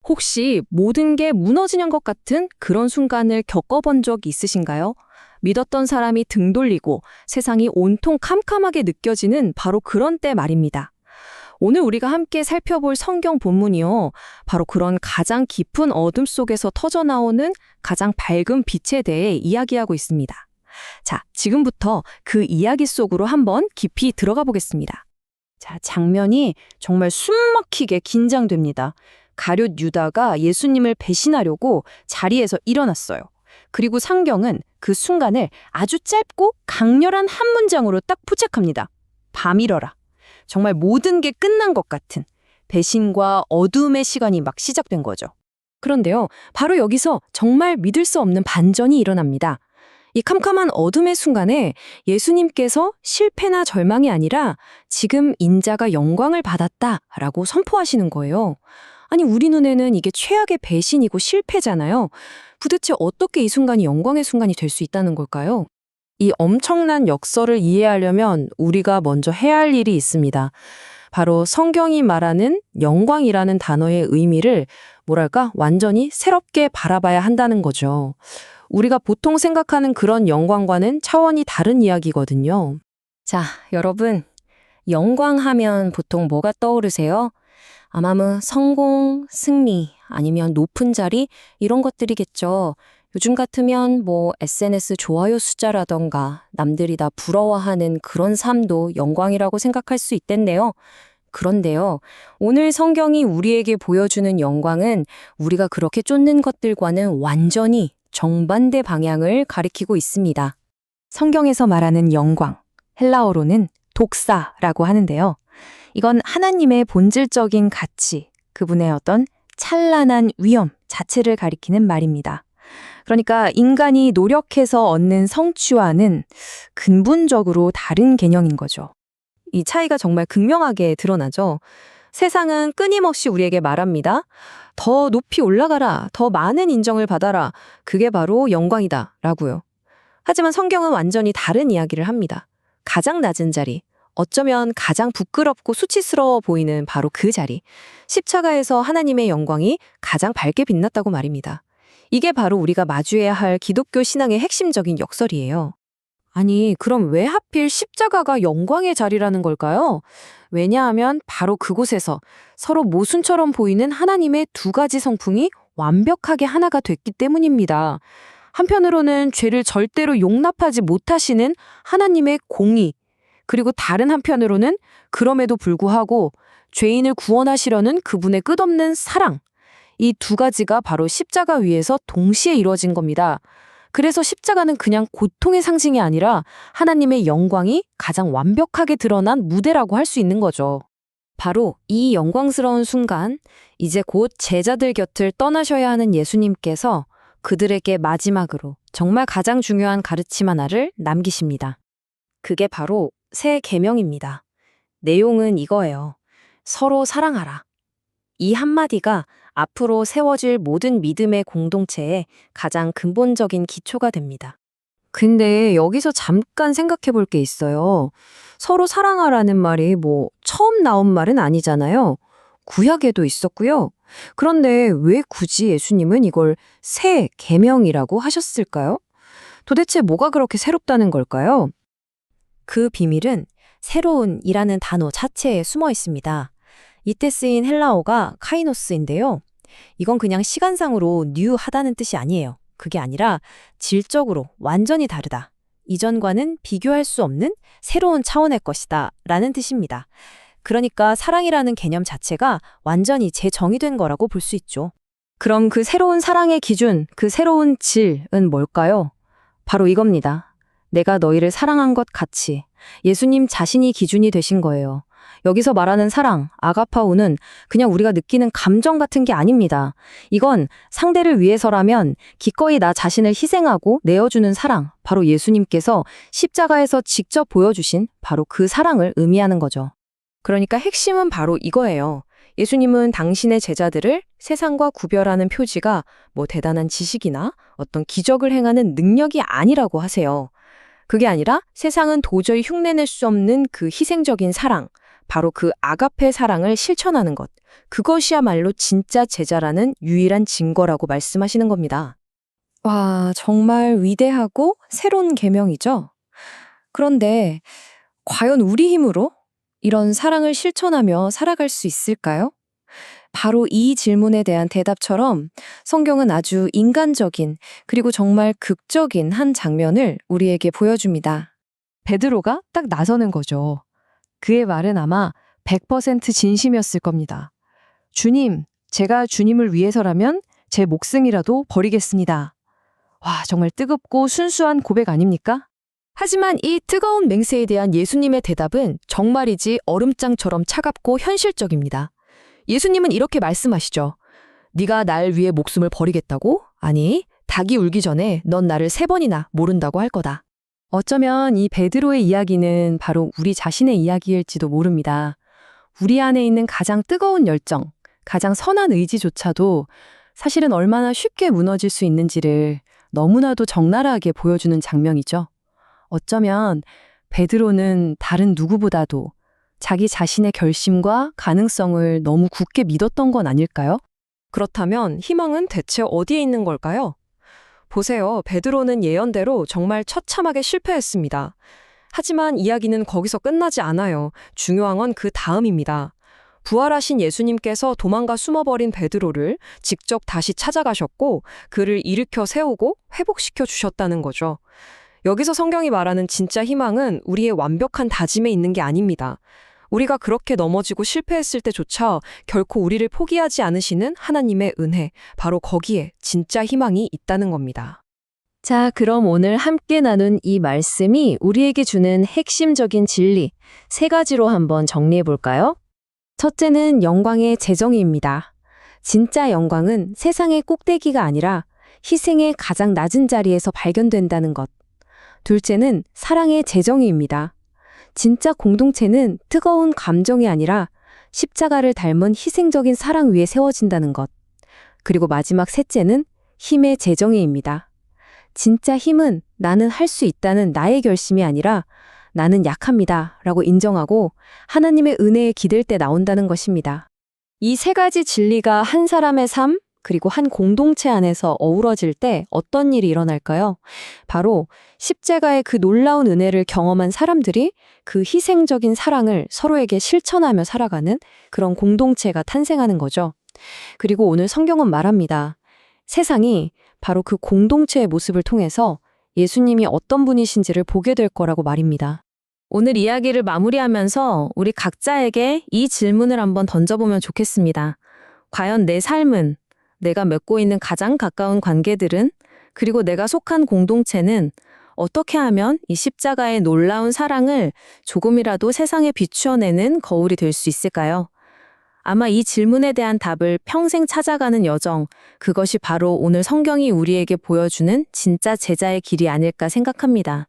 혹시 모든 게 무너지는 것 같은 그런 순간을 겪어본 적 있으신가요? 믿었던 사람이 등 돌리고 세상이 온통 캄캄하게 느껴지는 바로 그런 때 말입니다. 오늘 우리가 함께 살펴볼 성경 본문이요. 바로 그런 가장 깊은 어둠 속에서 터져나오는 가장 밝은 빛에 대해 이야기하고 있습니다. 자, 지금부터 그 이야기 속으로 한번 깊이 들어가 보겠습니다. 자, 장면이 정말 숨막히게 긴장됩니다. 가룟 유다가 예수님을 배신하려고 자리에서 일어났어요. 그리고 성경은 그 순간을 아주 짧고 강렬한 한 문장으로 딱 포착합니다. 밤이러라. 정말 모든 게 끝난 것 같은 배신과 어둠의 시간이 막 시작된 거죠. 그런데요, 바로 여기서 정말 믿을 수 없는 반전이 일어납니다. 이 캄캄한 어둠의 순간에 예수님께서 실패나 절망이 아니라 지금 인자가 영광을 받았다라고 선포하시는 거예요. 아니, 우리 눈에는 이게 최악의 배신이고 실패잖아요. 도대체 어떻게 이 순간이 영광의 순간이 될 수 있다는 걸까요? 이 엄청난 역설을 이해하려면 우리가 먼저 해야 할 일이 있습니다. 바로 성경이 말하는 영광이라는 단어의 의미를 완전히 새롭게 바라봐야 한다는 거죠. 우리가 보통 생각하는 그런 영광과는 차원이 다른 이야기거든요. 자, 여러분, 영광하면 보통 뭐가 떠오르세요? 아마 성공, 승리, 아니면 높은 자리 이런 것들이겠죠. 요즘 같으면 SNS 좋아요 숫자라던가 남들이 다 부러워하는 그런 삶도 영광이라고 생각할 수 있겠네요. 그런데요, 오늘 성경이 우리에게 보여주는 영광은 우리가 그렇게 쫓는 것들과는 완전히 정반대 방향을 가리키고 있습니다. 성경에서 말하는 영광, 헬라어로는 독사라고 하는데요. 이건 하나님의 본질적인 가치, 그분의 어떤 찬란한 위엄 자체를 가리키는 말입니다. 그러니까 인간이 노력해서 얻는 성취와는 근본적으로 다른 개념인 거죠. 이 차이가 정말 극명하게 드러나죠. 세상은 끊임없이 우리에게 말합니다. 더 높이 올라가라, 더 많은 인정을 받아라. 그게 바로 영광이다 라고요. 하지만 성경은 완전히 다른 이야기를 합니다. 가장 낮은 자리, 어쩌면 가장 부끄럽고 수치스러워 보이는 바로 그 자리, 십자가에서 하나님의 영광이 가장 밝게 빛났다고 말입니다. 이게 바로 우리가 마주해야 할 기독교 신앙의 핵심적인 역설이에요. 아니, 그럼 왜 하필 십자가가 영광의 자리라는 걸까요? 왜냐하면 바로 그곳에서 서로 모순처럼 보이는 하나님의 두 가지 성품이 완벽하게 하나가 됐기 때문입니다. 한편으로는 죄를 절대로 용납하지 못하시는 하나님의 공의, 그리고 다른 한편으로는 그럼에도 불구하고 죄인을 구원하시려는 그분의 끝없는 사랑, 이 두 가지가 바로 십자가 위에서 동시에 이루어진 겁니다. 그래서 십자가는 그냥 고통의 상징이 아니라 하나님의 영광이 가장 완벽하게 드러난 무대라고 할 수 있는 거죠. 바로 이 영광스러운 순간, 이제 곧 제자들 곁을 떠나셔야 하는 예수님께서 그들에게 마지막으로 정말 가장 중요한 가르침 하나를 남기십니다. 그게 바로 새 계명입니다. 내용은 이거예요. 서로 사랑하라. 이 한마디가 앞으로 세워질 모든 믿음의 공동체의 가장 근본적인 기초가 됩니다. 근데 여기서 잠깐 생각해 볼 게 있어요. 서로 사랑하라는 말이 처음 나온 말은 아니잖아요. 구약에도 있었고요. 그런데 왜 굳이 예수님은 이걸 새 계명이라고 하셨을까요? 도대체 뭐가 그렇게 새롭다는 걸까요? 그 비밀은 새로운이라는 단어 자체에 숨어 있습니다. 이때 쓰인 헬라어가 카이노스인데요. 이건 그냥 시간상으로 뉴하다는 뜻이 아니에요. 그게 아니라 질적으로 완전히 다르다. 이전과는 비교할 수 없는 새로운 차원의 것이다 라는 뜻입니다. 그러니까 사랑이라는 개념 자체가 완전히 재정의된 거라고 볼 수 있죠. 그럼 그 새로운 사랑의 기준, 그 새로운 질은 뭘까요? 바로 이겁니다. 내가 너희를 사랑한 것 같이 예수님 자신이 기준이 되신 거예요. 여기서 말하는 사랑, 아가파오는 그냥 우리가 느끼는 감정 같은 게 아닙니다. 이건 상대를 위해서라면 기꺼이 나 자신을 희생하고 내어주는 사랑, 바로 예수님께서 십자가에서 직접 보여주신 바로 그 사랑을 의미하는 거죠. 그러니까 핵심은 바로 이거예요. 예수님은 당신의 제자들을 세상과 구별하는 표지가 대단한 지식이나 어떤 기적을 행하는 능력이 아니라고 하세요. 그게 아니라 세상은 도저히 흉내낼 수 없는 그 희생적인 사랑, 바로 그 아가페 사랑을 실천하는 것. 그것이야말로 진짜 제자라는 유일한 증거라고 말씀하시는 겁니다. 와, 정말 위대하고 새로운 계명이죠? 그런데 과연 우리 힘으로 이런 사랑을 실천하며 살아갈 수 있을까요? 바로 이 질문에 대한 대답처럼 성경은 아주 인간적인 그리고 정말 극적인 한 장면을 우리에게 보여줍니다. 베드로가 딱 나서는 거죠. 그의 말은 아마 100% 진심이었을 겁니다. 주님, 제가 주님을 위해서라면 제 목숨이라도 버리겠습니다. 와, 정말 뜨겁고 순수한 고백 아닙니까? 하지만 이 뜨거운 맹세에 대한 예수님의 대답은 정말이지 얼음장처럼 차갑고 현실적입니다. 예수님은 이렇게 말씀하시죠. 네가 날 위해 목숨을 버리겠다고? 아니, 닭이 울기 전에 넌 나를 3번이나 모른다고 할 거다. 어쩌면 이 베드로의 이야기는 바로 우리 자신의 이야기일지도 모릅니다. 우리 안에 있는 가장 뜨거운 열정, 가장 선한 의지조차도 사실은 얼마나 쉽게 무너질 수 있는지를 너무나도 적나라하게 보여주는 장면이죠. 어쩌면 베드로는 다른 누구보다도 자기 자신의 결심과 가능성을 너무 굳게 믿었던 건 아닐까요? 그렇다면 희망은 대체 어디에 있는 걸까요? 보세요. 베드로는 예언대로 정말 처참하게 실패했습니다. 하지만 이야기는 거기서 끝나지 않아요. 중요한 건 그 다음입니다. 부활하신 예수님께서 도망가 숨어버린 베드로를 직접 다시 찾아가셨고 그를 일으켜 세우고 회복시켜 주셨다는 거죠. 여기서 성경이 말하는 진짜 희망은 우리의 완벽한 다짐에 있는 게 아닙니다. 우리가 그렇게 넘어지고 실패했을 때조차 결코 우리를 포기하지 않으시는 하나님의 은혜, 바로 거기에 진짜 희망이 있다는 겁니다. 자, 그럼 오늘 함께 나눈 이 말씀이 우리에게 주는 핵심적인 진리 3가지로 한번 정리해 볼까요? 첫째는 영광의 재정의입니다. 진짜 영광은 세상의 꼭대기가 아니라 희생의 가장 낮은 자리에서 발견된다는 것. 둘째는 사랑의 재정의입니다. 진짜 공동체는 뜨거운 감정이 아니라 십자가를 닮은 희생적인 사랑 위에 세워진다는 것. 그리고 마지막 셋째는 힘의 재정의입니다. 진짜 힘은 나는 할 수 있다는 나의 결심이 아니라 나는 약합니다 라고 인정하고 하나님의 은혜에 기댈 때 나온다는 것입니다. 이 3가지 진리가 한 사람의 삶, 그리고 한 공동체 안에서 어우러질 때 어떤 일이 일어날까요? 바로 십자가의 그 놀라운 은혜를 경험한 사람들이 그 희생적인 사랑을 서로에게 실천하며 살아가는 그런 공동체가 탄생하는 거죠. 그리고 오늘 성경은 말합니다. 세상이 바로 그 공동체의 모습을 통해서 예수님이 어떤 분이신지를 보게 될 거라고 말입니다. 오늘 이야기를 마무리하면서 우리 각자에게 이 질문을 한번 던져보면 좋겠습니다. 과연 내 삶은, 내가 맺고 있는 가장 가까운 관계들은, 그리고 내가 속한 공동체는 어떻게 하면 이 십자가의 놀라운 사랑을 조금이라도 세상에 비추어내는 거울이 될 수 있을까요? 아마 이 질문에 대한 답을 평생 찾아가는 여정, 그것이 바로 오늘 성경이 우리에게 보여주는 진짜 제자의 길이 아닐까 생각합니다.